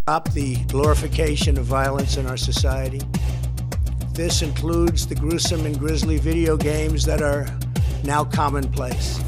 Stop the glorification of violence in our society. This includes the gruesome and grisly video games that are now commonplace.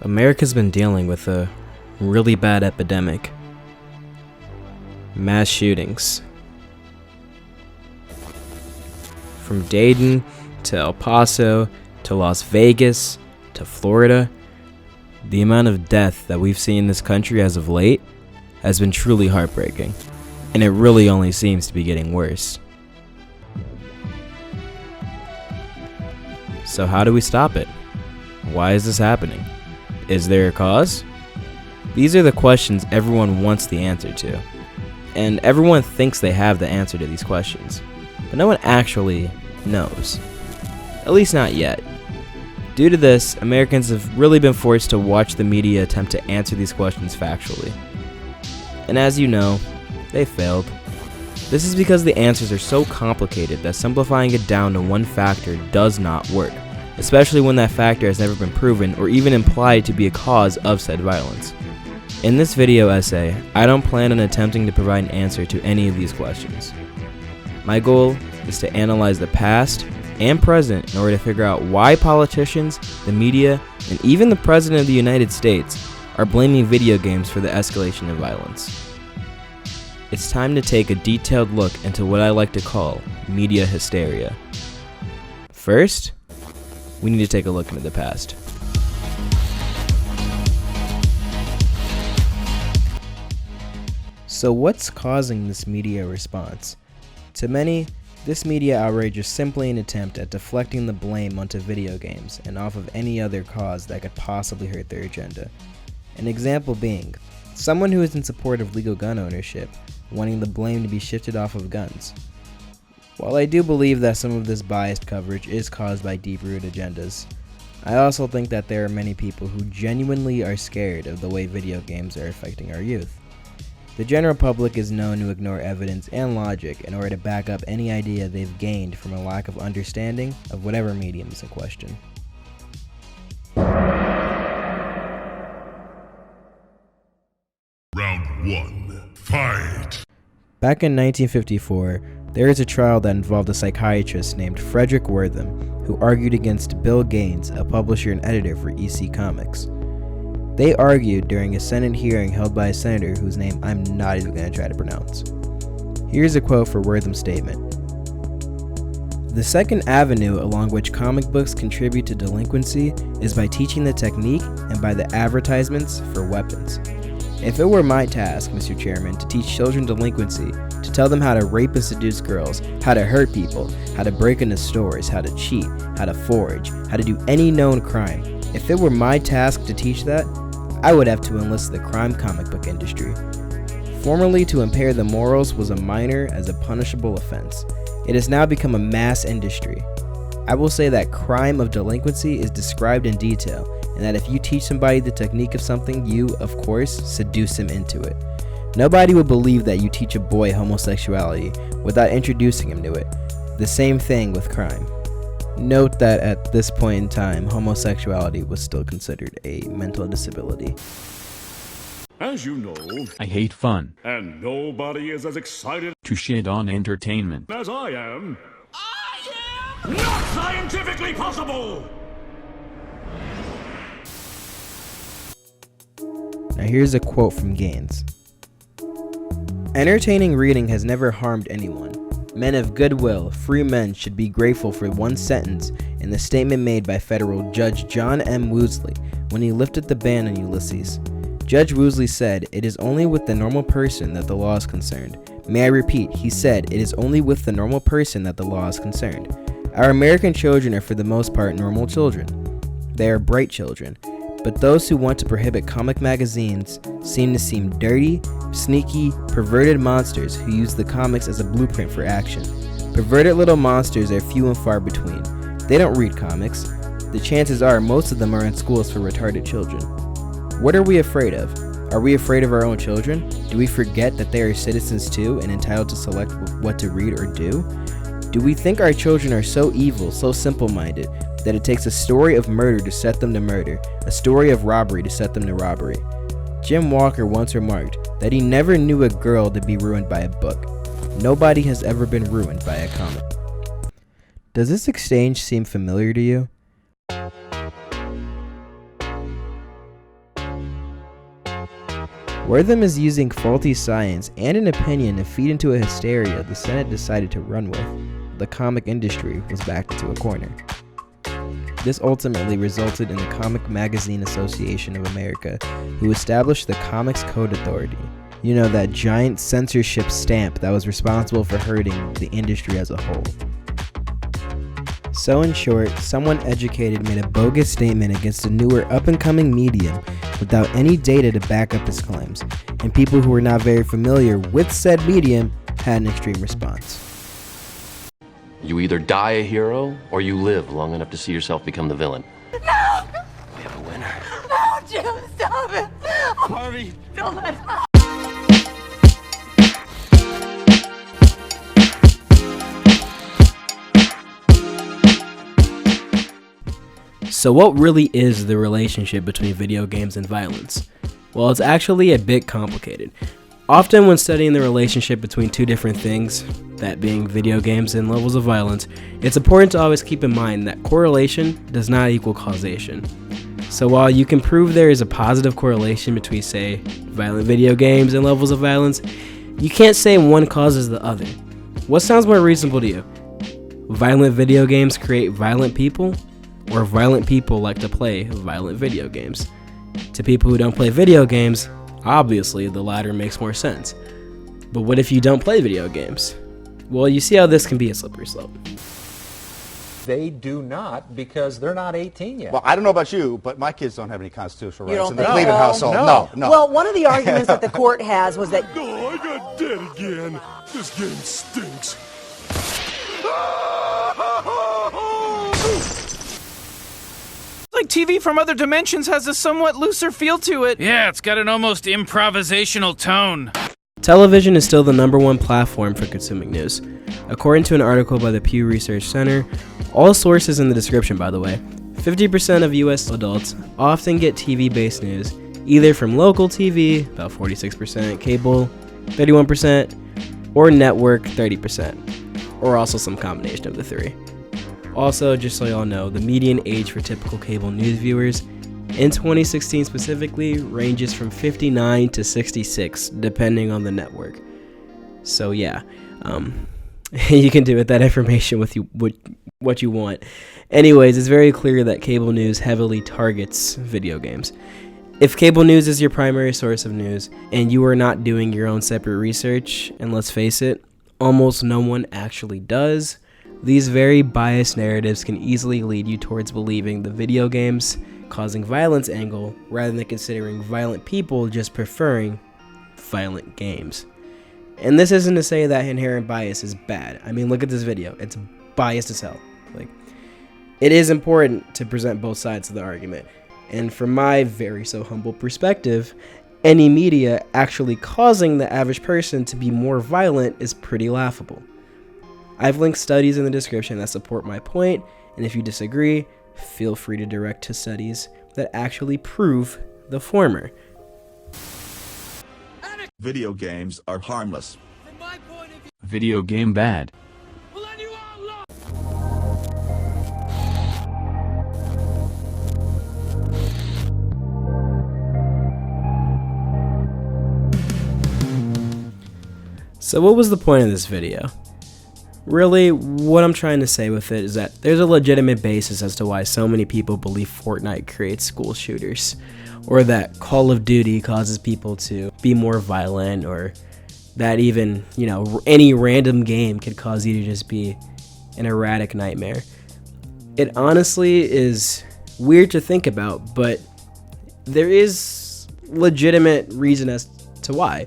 America's been dealing with a really bad epidemic. Mass shootings. From Dayton to El Paso to Las Vegas to Florida, the amount of death that we've seen in this country as of late has been truly heartbreaking, and it really only seems to be getting worse. So how do we stop it? Why is this happening? Is there a cause? These are the questions everyone wants the answer to, and everyone thinks they have the answer to these questions, but no one actually knows. At least not yet. Due to this, Americans have really been forced to watch the media attempt to answer these questions factually. And as you know, they failed. This is because the answers are so complicated that simplifying it down to one factor does not work, especially when that factor has never been proven or even implied to be a cause of said violence. In this video essay, I don't plan on attempting to provide an answer to any of these questions. My goal is to analyze the past and present in order to figure out why politicians, the media, and even the President of the United States are blaming video games for the escalation of violence. It's time to take a detailed look into what I like to call media hysteria. First, we need to take a look into the past. So what's causing this media response? To many, this media outrage is simply an attempt at deflecting the blame onto video games and off of any other cause that could possibly hurt their agenda. An example being, someone who is in support of legal gun ownership, wanting the blame to be shifted off of guns. While I do believe that some of this biased coverage is caused by deep-rooted agendas, I also think that there are many people who genuinely are scared of the way video games are affecting our youth. The general public is known to ignore evidence and logic in order to back up any idea they've gained from a lack of understanding of whatever medium is in question. Round 1, fight! Back in 1954, there is a trial that involved a psychiatrist named Frederick Wortham, who argued against Bill Gaines, a publisher and editor for EC Comics. They argued during a Senate hearing held by a senator whose name I'm not even going to try to pronounce. Here's a quote for Wortham's statement. "The second avenue along which comic books contribute to delinquency is by teaching the technique and by the advertisements for weapons. If it were my task, Mr. Chairman, to teach children delinquency, to tell them how to rape and seduce girls, how to hurt people, how to break into stores, how to cheat, how to forge, how to do any known crime, if it were my task to teach that, I would have to enlist the crime comic book industry. Formerly, to impair the morals was a minor as a punishable offense. It has now become a mass industry. I will say that crime of delinquency is described in detail, and that if you teach somebody the technique of something, you, of course, seduce him into it. Nobody would believe that you teach a boy homosexuality without introducing him to it. The same thing with crime. Note that at this point in time, homosexuality was still considered a mental disability." As you know, I hate fun and nobody is as excited to shit on entertainment. as I am. Not scientifically possible! Now here's a quote from Gaines. "Entertaining reading has never harmed anyone. Men of goodwill, free men should be grateful for one sentence in the statement made by federal Judge John M. Woosley when he lifted the ban on Ulysses. Judge Woosley said, 'It is only with the normal person that the law is concerned.' May I repeat, he said, 'It is only with the normal person that the law is concerned.' Our American children are for the most part normal children. They are bright children. But those who want to prohibit comic magazines seem dirty, sneaky, perverted monsters who use the comics as a blueprint for action. Perverted little monsters are few and far between. They don't read comics. The chances are most of them are in schools for retarded children. What are we afraid of? Are we afraid of our own children? Do we forget that they are citizens too and entitled to select what to read or do? Do we think our children are so evil, so simple-minded, that it takes a story of murder to set them to murder, a story of robbery to set them to robbery? Jim Walker once remarked that he never knew a girl to be ruined by a book. Nobody has ever been ruined by a comic. Does this exchange seem familiar to you? Wortham is using faulty science and an opinion to feed into a hysteria the Senate decided to run with. The comic industry was backed into a corner. This ultimately resulted in the Comic Magazine Association of America, who established the Comics Code Authority. You know, that giant censorship stamp that was responsible for hurting the industry as a whole. So in short, someone educated made a bogus statement against a newer up-and-coming medium without any data to back up his claims, and people who were not very familiar with said medium had an extreme response. You either die a hero, or you live long enough to see yourself become the villain. No! We have a winner. No, Jim, stop it! Harvey! Don't let him. So what really is the relationship between video games and violence? Well, it's actually a bit complicated. Often when studying the relationship between two different things, that being video games and levels of violence, it's important to always keep in mind that correlation does not equal causation. So while you can prove there is a positive correlation between, say, violent video games and levels of violence, you can't say one causes the other. What sounds more reasonable to you? Violent video games create violent people? Or violent people like to play violent video games? To people who don't play video games, obviously the latter makes more sense. But what if you don't play video games? Well, you see how this can be a slippery slope. They do not, because they're not 18 yet. Well, I don't know about you, but my kids don't have any constitutional You rights don't in the think Cleveland so? household. No. Well, one of the arguments that the court has was that Oh, I got dead again. This game stinks. Like TV from other dimensions has a somewhat looser feel to it. Yeah, it's got an almost improvisational tone. Television is still the #1 platform for consuming news. According to an article by the Pew Research Center, all sources in the description by the way, 50% of US adults often get TV-based news, either from local TV, about 46%, cable, 31%, or network, 30%, or also some combination of the three. Also, just so y'all know, the median age for typical cable news viewers in 2016 specifically ranges from 59 to 66, depending on the network. So yeah, you can do with that information with what you want. Anyways, it's very clear that cable news heavily targets video games. If cable news is your primary source of news and you are not doing your own separate research, and let's face it, almost no one actually does, these very biased narratives can easily lead you towards believing the video games causing violence angle rather than considering violent people just preferring violent games. And this isn't to say that inherent bias is bad. I mean, look at this video. It's biased as hell. Like, it is important to present both sides of the argument. And from my very so humble perspective, any media actually causing the average person to be more violent is pretty laughable. I've linked studies in the description that support my point, and if you disagree, feel free to direct to studies that actually prove the former. Video games are harmless. From my point of view, Video game bad. we'll let you all know. So what was the point of this video? Really, what I'm trying to say with it is that there's a legitimate basis as to why so many people believe Fortnite creates school shooters, or that Call of Duty causes people to be more violent, or that even, any random game could cause you to just be an erratic nightmare. It honestly is weird to think about, but there is legitimate reason as to why.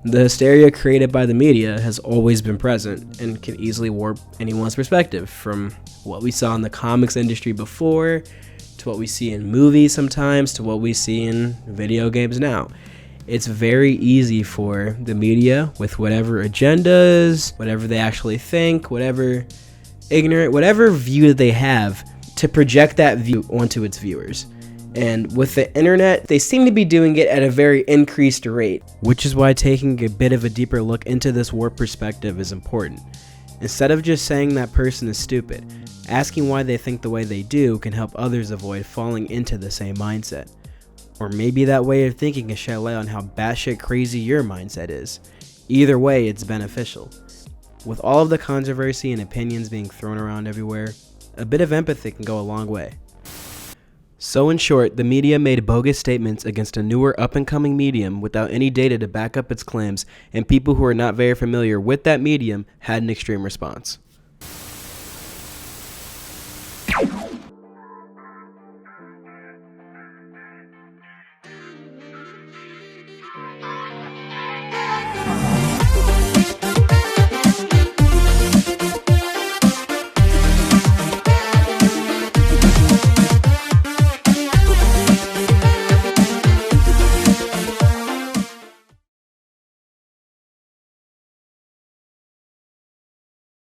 The hysteria created by the media has always been present and can easily warp anyone's perspective, from what we saw in the comics industry before, to what we see in movies sometimes, to what we see in video games now. It's very easy for the media, with whatever agendas, whatever they actually think, whatever view they have, to project that view onto its viewers. And with the internet, they seem to be doing it at a very increased rate, which is why taking a bit of a deeper look into this warped perspective is important. Instead of just saying that person is stupid, asking why they think the way they do can help others avoid falling into the same mindset. Or maybe that way of thinking can shed light on how batshit crazy your mindset is. Either way, it's beneficial. With all of the controversy and opinions being thrown around everywhere, a bit of empathy can go a long way. So in short, the media made bogus statements against a newer up-and-coming medium without any data to back up its claims, and people who are not very familiar with that medium had an extreme response.